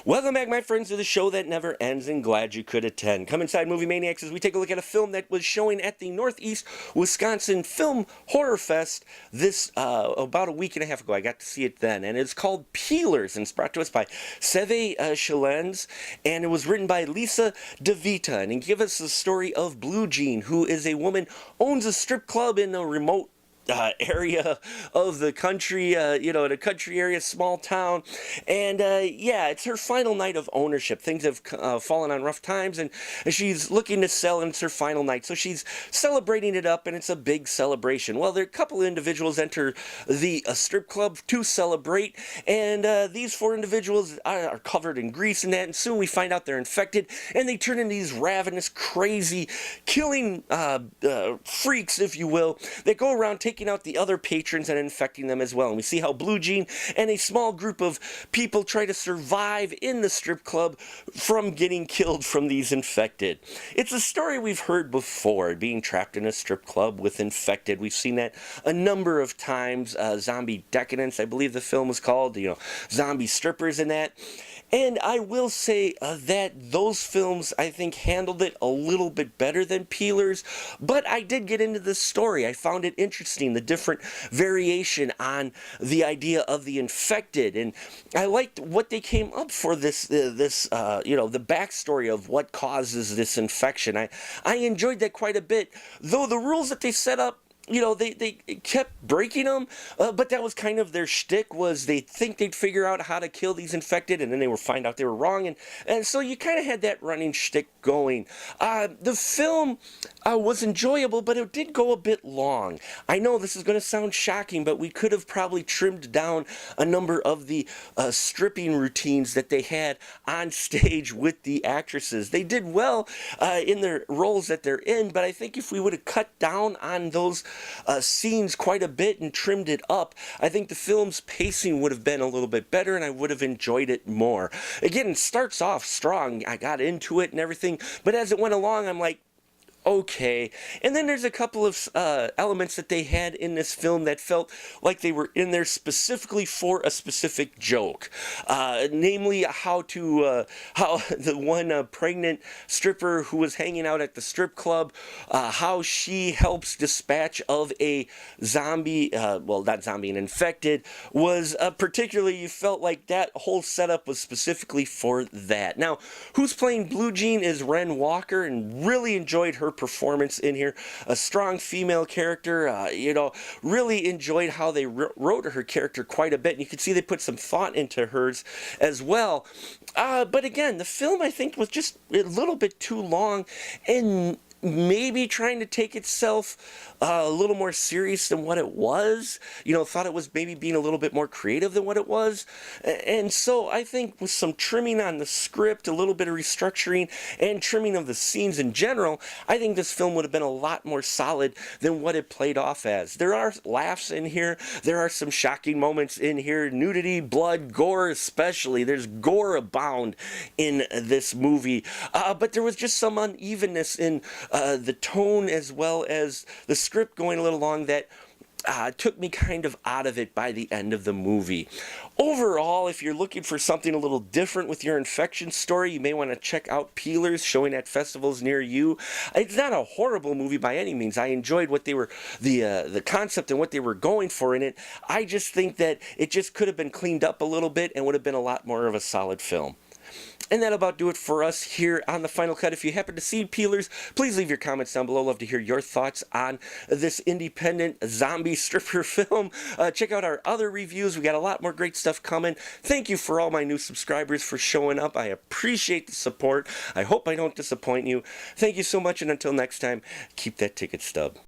Welcome back, my friends, to the show that never ends, and glad you could attend. Come inside Movie Maniacs as we take a look at a film that was showing at the Northeast Wisconsin Film Horror Fest this about a week and a half ago. I got to see it then, and it's called Peelers, and it's brought to us by Seve Shilens, and it was written by Lisa DeVita, and it gives us the story of Blue Jean, who is a woman owns a strip club in a remote area of the country, in a country area, small town, and it's her final night of ownership. Things have fallen on rough times, and she's looking to sell, and it's her final night, so she's celebrating it up, and it's a big celebration. Well, there are a couple of individuals enter the strip club to celebrate, and these four individuals are covered in grease and that, and soon we find out they're infected, and they turn into these ravenous, crazy, killing freaks, if you will, that go around taking out the other patrons and infecting them as well. And we see how Blue Jean and a small group of people try to survive in the strip club from getting killed from these infected. It's a story we've heard before, being trapped in a strip club with infected. We've seen that a number of times. Zombie Decadence, I believe the film was called, zombie strippers and that. And I will say that those films, I think, handled it a little bit better than Peelers, but I did get into the story. I found it interesting, the different variation on the idea of the infected, and I liked what they came up for the backstory of what causes this infection. I enjoyed that quite a bit, though the rules that they set up, they kept breaking them, but that was kind of their shtick, was they think they'd figure out how to kill these infected, and then they would find out they were wrong, and so you kind of had that running shtick going. The film was enjoyable, but it did go a bit long. I know this is going to sound shocking, but we could have probably trimmed down a number of the stripping routines that they had on stage with the actresses. They did well in their roles that they're in, but I think if we would have cut down on those scenes quite a bit and trimmed it up, I think the film's pacing would have been a little bit better, and I would have enjoyed it more. Again, it starts off strong. I got into it and everything, but as it went along, I'm like, okay. And then there's a couple of elements that they had in this film that felt like they were in there specifically for a specific joke. Namely, how the one pregnant stripper who was hanging out at the strip club, how she helps dispatch of a zombie, not zombie, an infected, was particularly, you felt like that whole setup was specifically for that. Now, who's playing Blue Jean is Ren Walker, and really enjoyed her performance in here. A strong female character, really enjoyed how they wrote her character quite a bit, and you can see they put some thought into hers as well. But again, the film, I think, was just a little bit too long, and maybe trying to take itself a little more serious than what it was. Thought it was maybe being a little bit more creative than what it was. And so I think with some trimming on the script, a little bit of restructuring, and trimming of the scenes in general, I think this film would have been a lot more solid than what it played off as. There are laughs in here. There are some shocking moments in here. Nudity, blood, gore especially. There's gore abound in this movie. But there was just some unevenness in the tone as well as the script going a little long that took me kind of out of it by the end of the movie. Overall, if you're looking for something a little different with your infection story, you may want to check out Peelers, showing at festivals near you. It's not a horrible movie by any means. I enjoyed what they were, the concept and what they were going for in it. I just think that it just could have been cleaned up a little bit and would have been a lot more of a solid film. And that'll about do it for us here on The Final Cut. If you happen to see Peelers, please leave your comments down below. Love to hear your thoughts on this independent zombie stripper film. Check out our other reviews. We got a lot more great stuff coming. Thank you for all my new subscribers for showing up. I appreciate the support. I hope I don't disappoint you. Thank you so much, and until next time, keep that ticket stub.